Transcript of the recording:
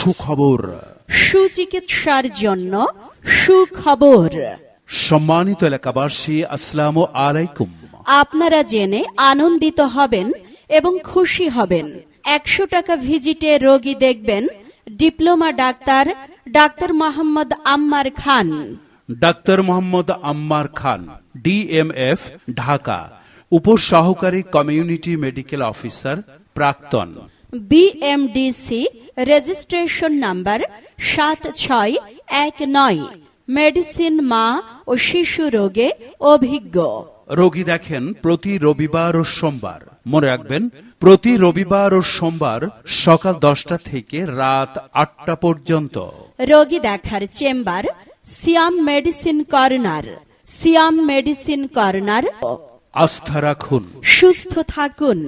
সুখবর, সুচিকিৎসার জন্য সুখবর। সম্মানিত এলাকাবাসী, আসসালামু আলাইকুম। আপনারা জেনে আনন্দিত হবেন এবং খুশি হবেন। 100 টাকা ভিজিটে রোগী দেখবেন ডিপ্লোমা ডাক্তার মোহাম্মদ আম্মার খান। ডাক্তার মোহাম্মদ আম্মার খান, DMF, ঢাকা, উপসহকারী কমিউনিটি মেডিকেল অফিসার, প্রাক্তন। BMDC registration number 7619। মেডিসিন, মা ও শিশু রোগে অভিজ্ঞ। রোগী দেখেন প্রতি রবিবার ও সোমবার। মনে রাখবেন, প্রতি রবিবার ও সোমবার সকাল 10টা থেকে রাত 8টা পর্যন্ত। রোগী দেখার চেম্বার সিয়াম মেডিসিন কর্নার। সিয়াম মেডিসিন কর্নার। আস্থা রাখুন, সুস্থ থাকুন।